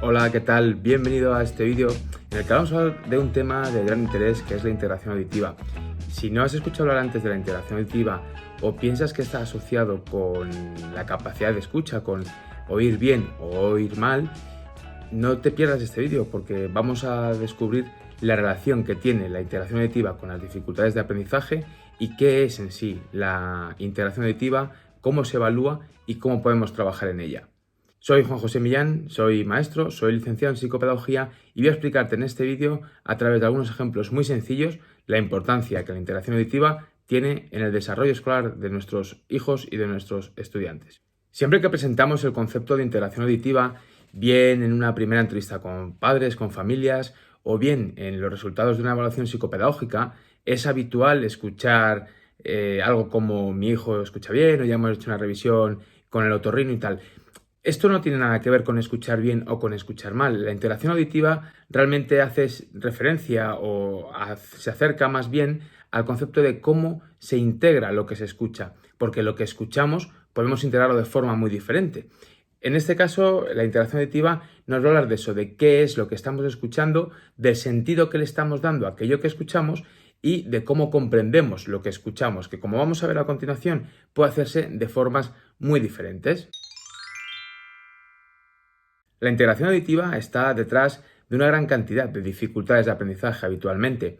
Hola, ¿qué tal? Bienvenido a este vídeo en el que vamos a hablar de un tema de gran interés que es la integración auditiva. Si no has escuchado hablar antes de la integración auditiva o piensas que está asociado con la capacidad de escucha, con oír bien o oír mal, no te pierdas este vídeo porque vamos a descubrir la relación que tiene la integración auditiva con las dificultades de aprendizaje y qué es en sí la integración auditiva, cómo se evalúa y cómo podemos trabajar en ella. Soy Juan José Millán, soy maestro, soy licenciado en psicopedagogía y voy a explicarte en este vídeo, a través de algunos ejemplos muy sencillos, la importancia que la integración auditiva tiene en el desarrollo escolar de nuestros hijos y de nuestros estudiantes. Siempre que presentamos el concepto de integración auditiva, bien en una primera entrevista con padres, con familias, o bien en los resultados de una evaluación psicopedagógica, es habitual escuchar algo como mi hijo escucha bien o ya hemos hecho una revisión con el otorrino y tal. Esto no tiene nada que ver con escuchar bien o con escuchar mal. La integración auditiva realmente hace referencia se acerca más bien al concepto de cómo se integra lo que se escucha, porque lo que escuchamos podemos integrarlo de forma muy diferente. En este caso, la integración auditiva nos va a hablar de eso, de qué es lo que estamos escuchando, del sentido que le estamos dando a aquello que escuchamos y de cómo comprendemos lo que escuchamos, que como vamos a ver a continuación, puede hacerse de formas muy diferentes. La integración auditiva está detrás de una gran cantidad de dificultades de aprendizaje habitualmente.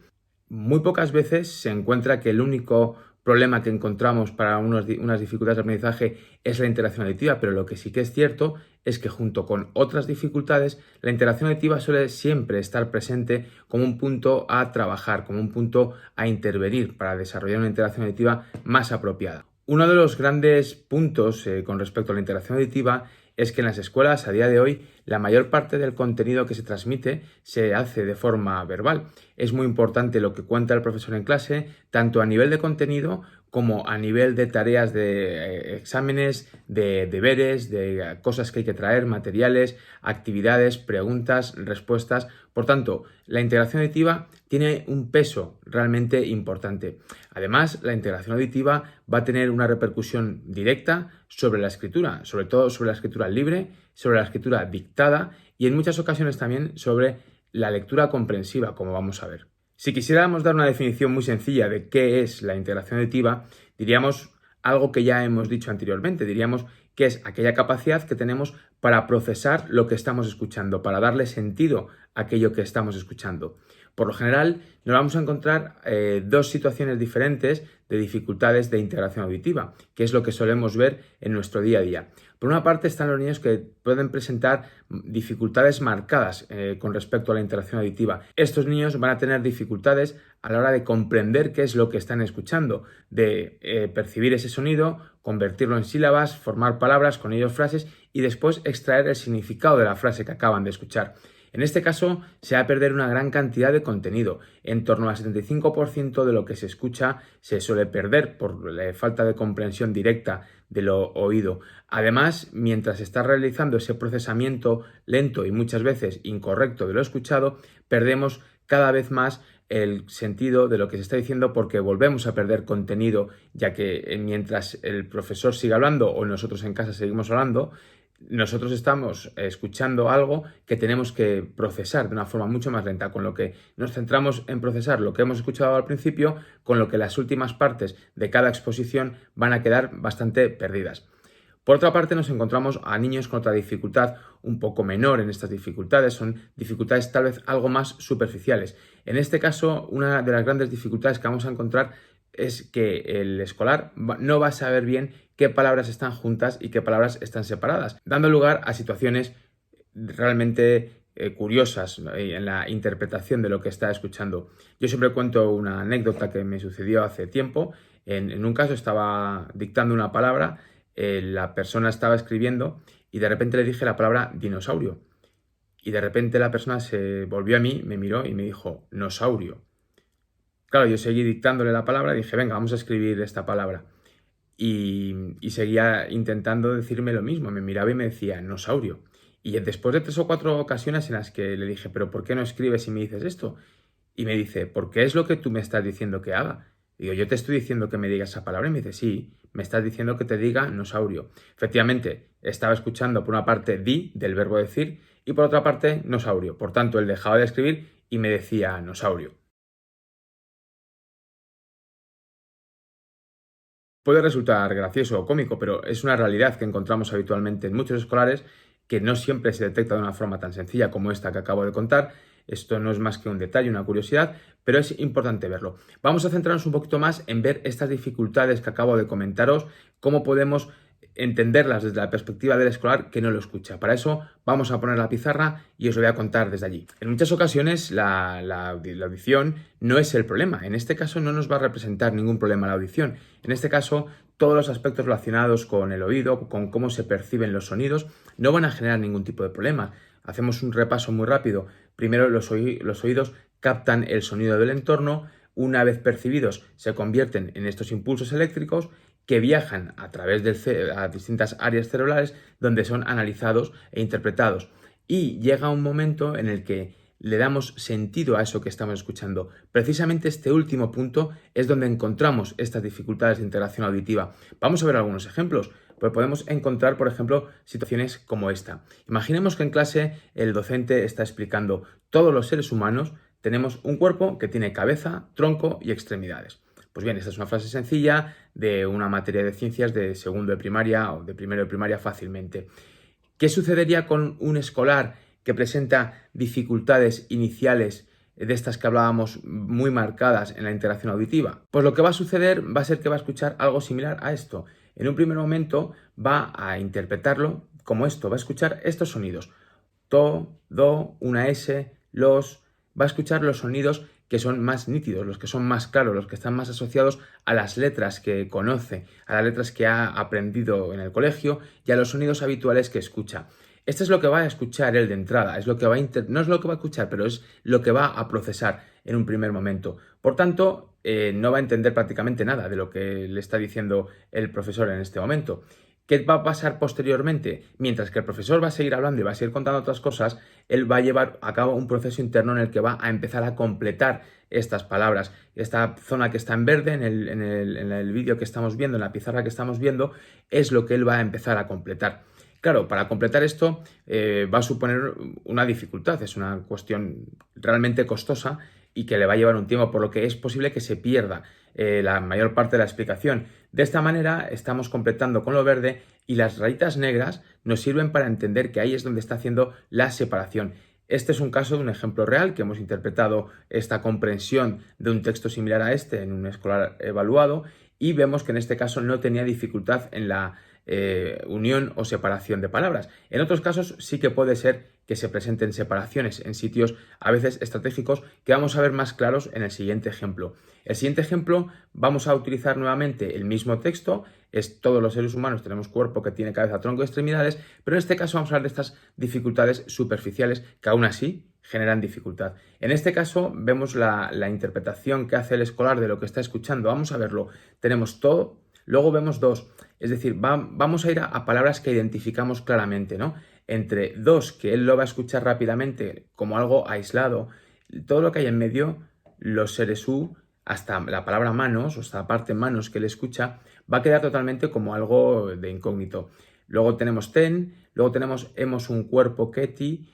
Muy pocas veces se encuentra que el único problema que encontramos para unas dificultades de aprendizaje es la integración auditiva, pero lo que sí que es cierto es que junto con otras dificultades, la integración auditiva suele siempre estar presente como un punto a trabajar, como un punto a intervenir para desarrollar una integración auditiva más apropiada. Uno de los grandes puntos con respecto a la integración auditiva es que en las escuelas a día de hoy la mayor parte del contenido que se transmite se hace de forma verbal. Es muy importante lo que cuenta el profesor en clase, tanto a nivel de contenido como a nivel de tareas de exámenes, de deberes, de cosas que hay que traer, materiales, actividades, preguntas, respuestas. Por tanto, la integración auditiva tiene un peso realmente importante. Además, la integración auditiva va a tener una repercusión directa sobre la escritura, sobre todo sobre la escritura libre, sobre la escritura dictada y en muchas ocasiones también sobre la lectura comprensiva, como vamos a ver. Si quisiéramos dar una definición muy sencilla de qué es la integración auditiva, diríamos algo que ya hemos dicho anteriormente, diríamos que es aquella capacidad que tenemos para procesar lo que estamos escuchando, para darle sentido a aquello que estamos escuchando. Por lo general, nos vamos a encontrar dos situaciones diferentes de dificultades de integración auditiva, que es lo que solemos ver en nuestro día a día. Por una parte están los niños que pueden presentar dificultades marcadas con respecto a la integración auditiva. Estos niños van a tener dificultades a la hora de comprender qué es lo que están escuchando, de percibir ese sonido, convertirlo en sílabas, formar palabras, con ellos frases y después extraer el significado de la frase que acaban de escuchar. En este caso, se va a perder una gran cantidad de contenido. En torno al 75% de lo que se escucha se suele perder por la falta de comprensión directa de lo oído. Además, mientras se está realizando ese procesamiento lento y muchas veces incorrecto de lo escuchado, perdemos cada vez más el sentido de lo que se está diciendo porque volvemos a perder contenido, ya que mientras el profesor siga hablando o nosotros en casa seguimos hablando, nosotros estamos escuchando algo que tenemos que procesar de una forma mucho más lenta, con lo que nos centramos en procesar lo que hemos escuchado al principio, con lo que las últimas partes de cada exposición van a quedar bastante perdidas. Por otra parte, nos encontramos a niños con otra dificultad un poco menor en estas dificultades, son dificultades tal vez algo más superficiales. En este caso, una de las grandes dificultades que vamos a encontrar es que el escolar no va a saber bien qué palabras están juntas y qué palabras están separadas, dando lugar a situaciones realmente curiosas, ¿no?, en la interpretación de lo que está escuchando. Yo siempre cuento una anécdota que me sucedió hace tiempo. En un caso estaba dictando una palabra, la persona estaba escribiendo y de repente le dije la palabra dinosaurio. Y de repente la persona se volvió a mí, me miró y me dijo nosaurio. Claro, yo seguí dictándole la palabra y dije, venga, vamos a escribir esta palabra. Y seguía intentando decirme lo mismo, me miraba y me decía nosaurio. Y después de 3 o 4 ocasiones en las que le dije, pero ¿por qué no escribes y me dices esto? Y me dice, porque es lo que tú me estás diciendo que haga. Digo, yo te estoy diciendo que me digas esa palabra. Y me dice, sí, me estás diciendo que te diga nosaurio. Efectivamente, estaba escuchando por una parte di, del verbo decir, y por otra parte nosaurio. Por tanto, él dejaba de escribir y me decía nosaurio. Puede resultar gracioso o cómico, pero es una realidad que encontramos habitualmente en muchos escolares que no siempre se detecta de una forma tan sencilla como esta que acabo de contar. Esto no es más que un detalle, una curiosidad, pero es importante verlo. Vamos a centrarnos un poquito más en ver estas dificultades que acabo de comentaros, cómo podemos entenderlas desde la perspectiva del escolar que no lo escucha. Para eso vamos a poner la pizarra y os lo voy a contar desde allí. En muchas ocasiones la audición no es el problema. En este caso no nos va a representar ningún problema la audición. En este caso todos los aspectos relacionados con el oído, con cómo se perciben los sonidos, no van a generar ningún tipo de problema. Hacemos un repaso muy rápido. Primero los oídos captan el sonido del entorno. Una vez percibidos se convierten en estos impulsos eléctricos que viajan a través a distintas áreas cerebrales donde son analizados e interpretados. Y llega un momento en el que le damos sentido a eso que estamos escuchando. Precisamente este último punto es donde encontramos estas dificultades de integración auditiva. Vamos a ver algunos ejemplos. Pues podemos encontrar, por ejemplo, situaciones como esta. Imaginemos que en clase el docente está explicando todos los seres humanos tenemos un cuerpo que tiene cabeza, tronco y extremidades. Pues bien, esta es una frase sencilla de una materia de ciencias de segundo de primaria o de primero de primaria fácilmente. ¿Qué sucedería con un escolar que presenta dificultades iniciales de estas que hablábamos muy marcadas en la interacción auditiva? Pues lo que va a suceder va a ser que va a escuchar algo similar a esto. En un primer momento va a interpretarlo como esto, va a escuchar estos sonidos. To, do, una S, los. Va a escuchar los sonidos que son más nítidos, los que son más claros, los que están más asociados a las letras que conoce, a las letras que ha aprendido en el colegio y a los sonidos habituales que escucha. Esto es lo que va a escuchar él de entrada, es lo que no es lo que va a escuchar, pero es lo que va a procesar en un primer momento. Por tanto, no va a entender prácticamente nada de lo que le está diciendo el profesor en este momento. ¿Qué va a pasar posteriormente? Mientras que el profesor va a seguir hablando y va a seguir contando otras cosas, él va a llevar a cabo un proceso interno en el que va a empezar a completar estas palabras. Esta zona que está en verde en el vídeo que estamos viendo, en la pizarra que estamos viendo, es lo que él va a empezar a completar. Claro, para completar esto va a suponer una dificultad, es una cuestión realmente costosa y que le va a llevar un tiempo, por lo que es posible que se pierda la mayor parte de la explicación. De esta manera estamos completando con lo verde y las rayitas negras nos sirven para entender que ahí es donde está haciendo la separación. Este es un caso de un ejemplo real que hemos interpretado esta comprensión de un texto similar a este en un escolar evaluado y vemos que en este caso no tenía dificultad en la unión o separación de palabras. En otros casos sí que puede ser que se presenten separaciones en sitios a veces estratégicos que vamos a ver más claros en el siguiente ejemplo. El siguiente ejemplo vamos a utilizar nuevamente el mismo texto, es todos los seres humanos tenemos cuerpo que tiene cabeza, tronco y extremidades, pero en este caso vamos a hablar de estas dificultades superficiales que aún así generan dificultad. En este caso vemos la interpretación que hace el escolar de lo que está escuchando. Vamos a verlo. Tenemos todo, luego vemos dos, es decir, vamos a ir a palabras que identificamos claramente, ¿no? Entre dos, que él lo va a escuchar rápidamente como algo aislado, todo lo que hay en medio, los seres U, hasta la palabra manos, o esta parte manos que él escucha, va a quedar totalmente como algo de incógnito. Luego tenemos ten, luego tenemos hemos un cuerpo keti,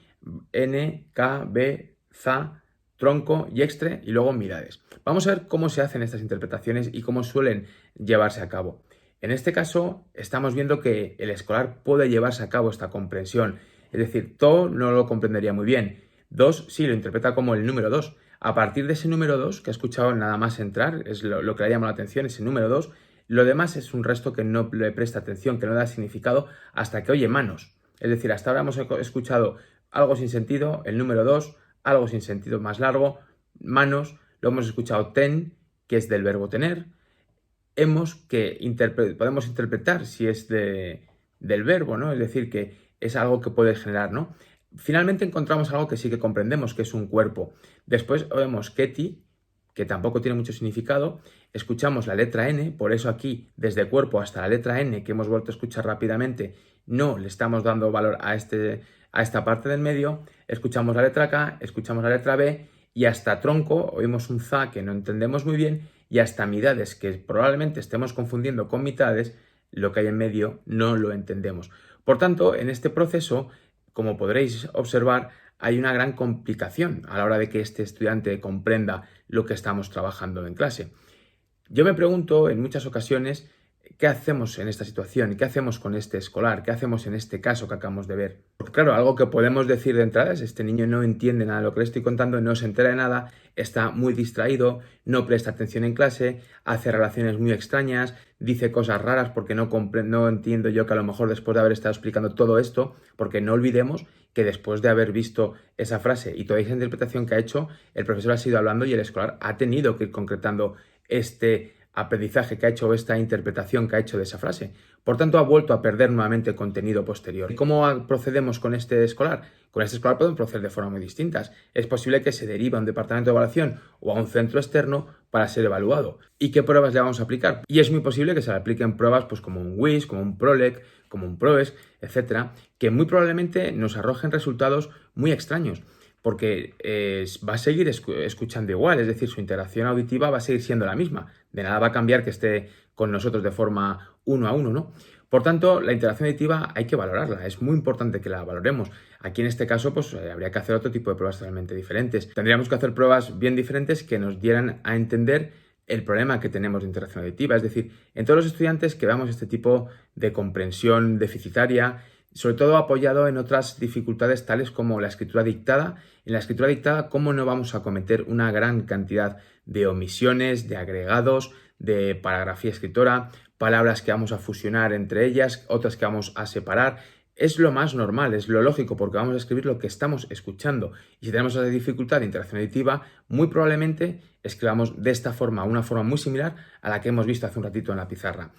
n, k, b, za, tronco y extre y luego mirades. Vamos a ver cómo se hacen estas interpretaciones y cómo suelen llevarse a cabo. En este caso estamos viendo que el escolar puede llevarse a cabo esta comprensión, es decir, to no lo comprendería muy bien, dos sí lo interpreta como el número 2. A partir de ese número 2 que ha escuchado nada más entrar, es lo que le ha llamado la atención, ese número 2, lo demás es un resto que no le presta atención, que no da significado hasta que oye manos. Es decir, hasta ahora hemos escuchado algo sin sentido, el número 2, algo sin sentido más largo, manos, lo hemos escuchado ten, que es del verbo tener, podemos interpretar si es del verbo, ¿no? Es decir, que es algo que puede generar, ¿no? Finalmente encontramos algo que sí que comprendemos, que es un cuerpo. Después vemos keti, que tampoco tiene mucho significado. Escuchamos la letra N, por eso aquí, desde cuerpo hasta la letra N, que hemos vuelto a escuchar rápidamente, no le estamos dando valor a esta parte del medio. Escuchamos la letra K, escuchamos la letra B y hasta tronco oímos un za que no entendemos muy bien y hasta midades, que probablemente estemos confundiendo con mitades, lo que hay en medio no lo entendemos. Por tanto, en este proceso como podréis observar, hay una gran complicación a la hora de que este estudiante comprenda lo que estamos trabajando en clase. Yo me pregunto en muchas ocasiones qué hacemos en esta situación, qué hacemos con este escolar, qué hacemos en este caso que acabamos de ver. Porque claro, algo que podemos decir de entrada es este niño no entiende nada de lo que le estoy contando, no se entera de nada, está muy distraído, no presta atención en clase, hace relaciones muy extrañas, dice cosas raras porque no entiendo yo que a lo mejor después de haber estado explicando todo esto, porque no olvidemos que después de haber visto esa frase y toda esa interpretación que ha hecho, el profesor ha seguido hablando y el escolar ha tenido que ir concretando este aprendizaje que ha hecho o esta interpretación que ha hecho de esa frase. Por tanto, ha vuelto a perder nuevamente contenido posterior. ¿Y cómo procedemos con este escolar? Con este escolar podemos proceder de formas muy distintas. Es posible que se derive a un departamento de evaluación o a un centro externo para ser evaluado. ¿Y qué pruebas le vamos a aplicar? Y es muy posible que se le apliquen pruebas pues, como un WIS, como un PROLEC, como un PROES, etcétera, que muy probablemente nos arrojen resultados muy extraños, porque va a seguir escuchando igual, es decir, su interacción auditiva va a seguir siendo la misma. De nada va a cambiar que esté con nosotros de forma uno a uno, ¿no? Por tanto, la interacción auditiva hay que valorarla, es muy importante que la valoremos. Aquí en este caso, pues habría que hacer otro tipo de pruebas totalmente diferentes. Tendríamos que hacer pruebas bien diferentes que nos dieran a entender el problema que tenemos de interacción auditiva, es decir, en todos los estudiantes que veamos este tipo de comprensión deficitaria, sobre todo apoyado en otras dificultades tales como la escritura dictada. En la escritura dictada, ¿cómo no vamos a cometer una gran cantidad de omisiones, de agregados, de paragrafía escritora, palabras que vamos a fusionar entre ellas, otras que vamos a separar? Es lo más normal, es lo lógico, porque vamos a escribir lo que estamos escuchando. Y si tenemos esa dificultad de interacción auditiva, muy probablemente escribamos de esta forma, una forma muy similar a la que hemos visto hace un ratito en la pizarra.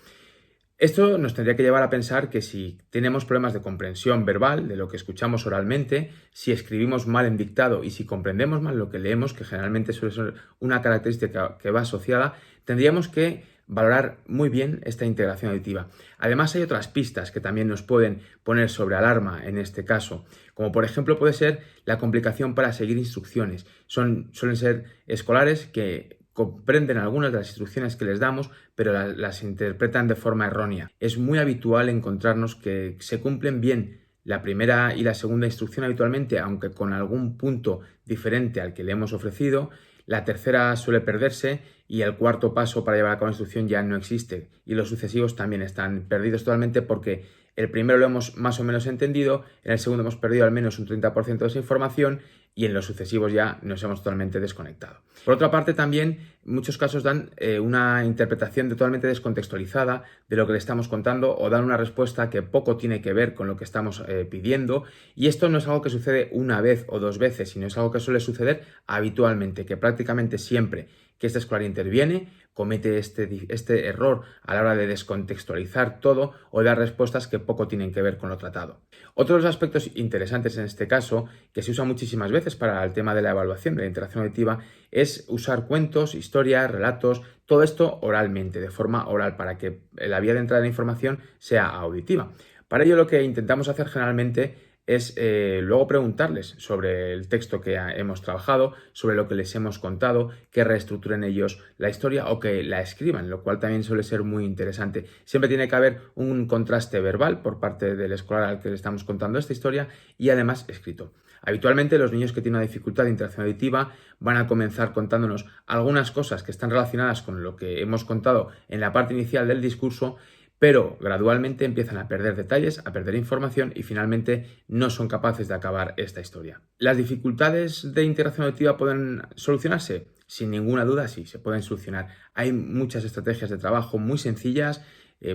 Esto nos tendría que llevar a pensar que si tenemos problemas de comprensión verbal de lo que escuchamos oralmente, si escribimos mal en dictado y si comprendemos mal lo que leemos, que generalmente suele ser una característica que va asociada, tendríamos que valorar muy bien esta integración auditiva. Además, hay otras pistas que también nos pueden poner sobre alarma en este caso, como por ejemplo puede ser la complicación para seguir instrucciones. Suelen ser escolares que comprenden algunas de las instrucciones que les damos, pero las interpretan de forma errónea. Es muy habitual encontrarnos que se cumplen bien la primera y la segunda instrucción habitualmente, aunque con algún punto diferente al que le hemos ofrecido. La tercera suele perderse y el cuarto paso para llevar a cabo la instrucción ya no existe. Y los sucesivos también están perdidos totalmente porque el primero lo hemos más o menos entendido, en el segundo hemos perdido al menos un 30% de esa información y en los sucesivos ya nos hemos totalmente desconectado. Por otra parte, también en muchos casos dan una interpretación totalmente descontextualizada de lo que le estamos contando o dan una respuesta que poco tiene que ver con lo que estamos pidiendo, y esto no es algo que sucede una vez o dos veces, sino es algo que suele suceder habitualmente, que prácticamente siempre que este escolar interviene comete este error a la hora de descontextualizar todo o dar respuestas que poco tienen que ver con lo tratado. Otro de los aspectos interesantes en este caso, que se usa muchísimas veces para el tema de la evaluación de la interacción auditiva, es usar cuentos, historias, relatos, todo esto oralmente, de forma oral, para que la vía de entrada de la información sea auditiva. Para ello lo que intentamos hacer generalmente es luego preguntarles sobre el texto que hemos trabajado, sobre lo que les hemos contado, que reestructuren ellos la historia o que la escriban, lo cual también suele ser muy interesante. Siempre tiene que haber un contraste verbal por parte del escolar al que le estamos contando esta historia y además escrito. Habitualmente los niños que tienen una dificultad de interacción auditiva van a comenzar contándonos algunas cosas que están relacionadas con lo que hemos contado en la parte inicial del discurso, pero gradualmente empiezan a perder detalles, a perder información y finalmente no son capaces de acabar esta historia. ¿Las dificultades de interacción auditiva pueden solucionarse? Sin ninguna duda sí, se pueden solucionar. Hay muchas estrategias de trabajo muy sencillas,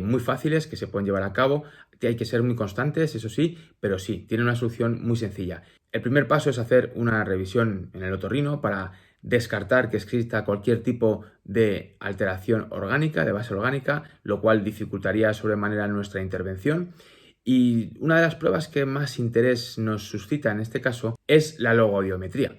muy fáciles que se pueden llevar a cabo. Hay que ser muy constantes, eso sí, pero sí, tiene una solución muy sencilla. El primer paso es hacer una revisión en el otorrino para descartar que exista cualquier tipo de alteración orgánica, de base orgánica, lo cual dificultaría sobremanera nuestra intervención. Y una de las pruebas que más interés nos suscita en este caso es la logoaudiometría.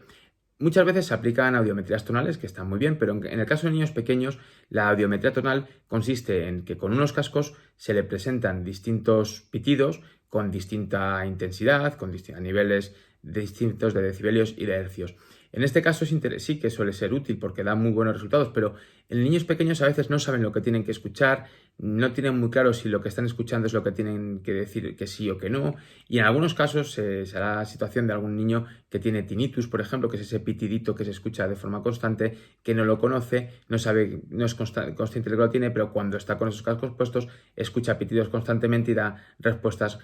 Muchas veces se aplican audiometrías tonales, que están muy bien, pero en el caso de niños pequeños, la audiometría tonal consiste en que con unos cascos se le presentan distintos pitidos con distinta intensidad, a niveles distintos de decibelios y de hercios. En este caso sí que suele ser útil porque da muy buenos resultados, pero Los niños pequeños a veces no saben lo que tienen que escuchar, no tienen muy claro si lo que están escuchando es lo que tienen que decir que sí o que no, y en algunos casos será la situación de algún niño que tiene tinnitus, por ejemplo, que es ese pitidito que se escucha de forma constante, que no lo conoce, no sabe, no es consciente de que lo tiene, pero cuando está con esos cascos puestos escucha pitidos constantemente y da respuestas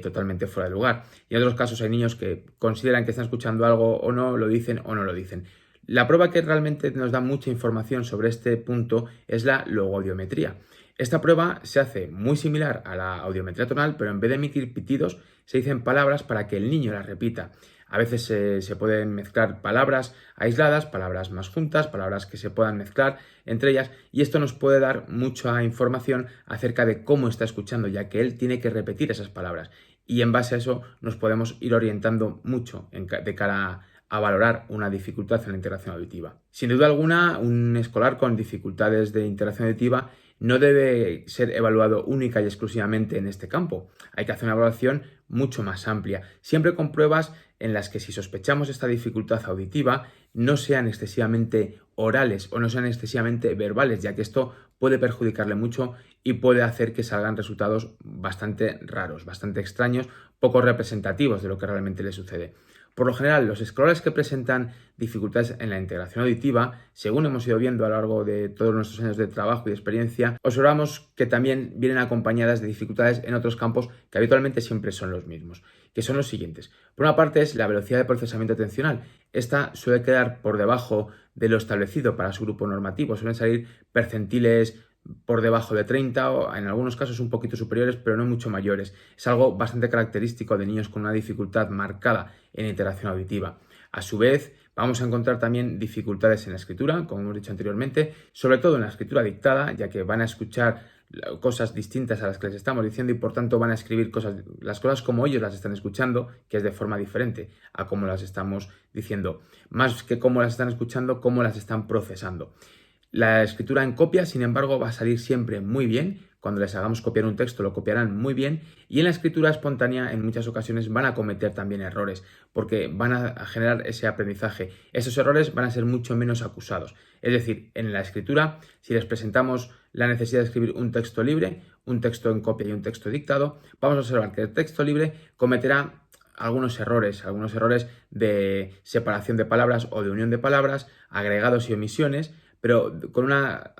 totalmente fuera de lugar. Y en otros casos hay niños que consideran que están escuchando algo o no, lo dicen o no lo dicen. La prueba que realmente nos da mucha información sobre este punto es la logoaudiometría. Esta prueba se hace muy similar a la audiometría tonal, pero en vez de emitir pitidos, se dicen palabras para que el niño las repita. A veces se pueden mezclar palabras aisladas, palabras más juntas, palabras que se puedan mezclar entre ellas, y esto nos puede dar mucha información acerca de cómo está escuchando, ya que él tiene que repetir esas palabras. Y en base a eso nos podemos ir orientando mucho de cara a valorar una dificultad en la integración auditiva. Sin duda alguna, un escolar con dificultades de integración auditiva no debe ser evaluado única y exclusivamente en este campo. Hay que hacer una evaluación mucho más amplia, siempre con pruebas en las que si sospechamos esta dificultad auditiva no sean excesivamente orales o no sean excesivamente verbales, ya que esto puede perjudicarle mucho y puede hacer que salgan resultados bastante raros, bastante extraños, poco representativos de lo que realmente le sucede. Por lo general, los escolares que presentan dificultades en la integración auditiva, según hemos ido viendo a lo largo de todos nuestros años de trabajo y de experiencia, observamos que también vienen acompañadas de dificultades en otros campos que habitualmente siempre son los mismos, que son los siguientes. Por una parte es la velocidad de procesamiento atencional. Esta suele quedar por debajo de lo establecido para su grupo normativo, suelen salir percentiles por debajo de 30 o en algunos casos un poquito superiores, pero no mucho mayores. Es algo bastante característico de niños con una dificultad marcada en interacción auditiva. A su vez, vamos a encontrar también dificultades en la escritura, como hemos dicho anteriormente, sobre todo en la escritura dictada, ya que van a escuchar cosas distintas a las que les estamos diciendo y por tanto van a escribir las cosas como ellos las están escuchando, que es de forma diferente a cómo las estamos diciendo. Más que cómo las están escuchando, cómo las están procesando. La escritura en copia, sin embargo, va a salir siempre muy bien. Cuando les hagamos copiar un texto lo copiarán muy bien, y en la escritura espontánea en muchas ocasiones van a cometer también errores porque van a generar ese aprendizaje. Esos errores van a ser mucho menos acusados. Es decir, en la escritura, si les presentamos la necesidad de escribir un texto libre, un texto en copia y un texto dictado, vamos a observar que el texto libre cometerá algunos errores de separación de palabras o de unión de palabras, agregados y omisiones, pero con una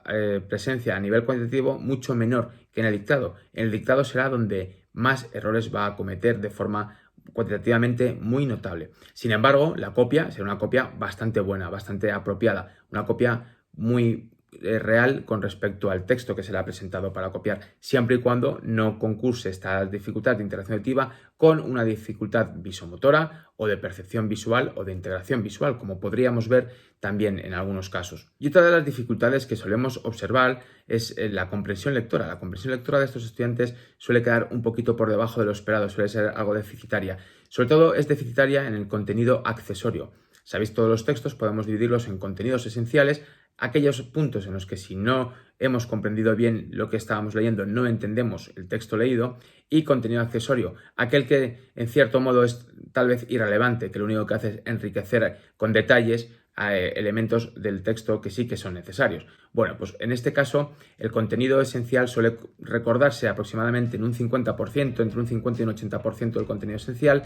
presencia a nivel cuantitativo mucho menor que en el dictado. En el dictado será donde más errores va a cometer de forma cuantitativamente muy notable. Sin embargo, la copia será una copia bastante buena, bastante apropiada, una copia muy real con respecto al texto que se le ha presentado para copiar, siempre y cuando no concurse esta dificultad de interacción auditiva con una dificultad visomotora o de percepción visual o de integración visual, como podríamos ver también en algunos casos. Y otra de las dificultades que solemos observar es la comprensión lectora. La comprensión lectora de estos estudiantes suele quedar un poquito por debajo de lo esperado, suele ser algo deficitaria. Sobre todo es deficitaria en el contenido accesorio. Sabéis, todos los textos podemos dividirlos en contenidos esenciales, aquellos puntos en los que si no hemos comprendido bien lo que estábamos leyendo, no entendemos el texto leído, y contenido accesorio, aquel que en cierto modo es tal vez irrelevante, que lo único que hace es enriquecer con detalles elementos del texto que sí que son necesarios. Bueno, pues en este caso el contenido esencial suele recordarse aproximadamente en un 50%, entre un 50 y un 80% del contenido esencial.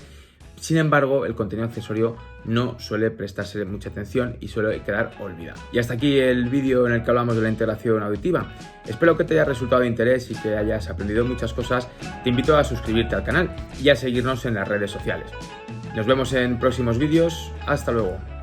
Sin embargo, el contenido accesorio no suele prestarse mucha atención y suele quedar olvidado. Y hasta aquí el vídeo en el que hablamos de la integración auditiva. Espero que te haya resultado de interés y que hayas aprendido muchas cosas. Te invito a suscribirte al canal y a seguirnos en las redes sociales. Nos vemos en próximos vídeos. Hasta luego.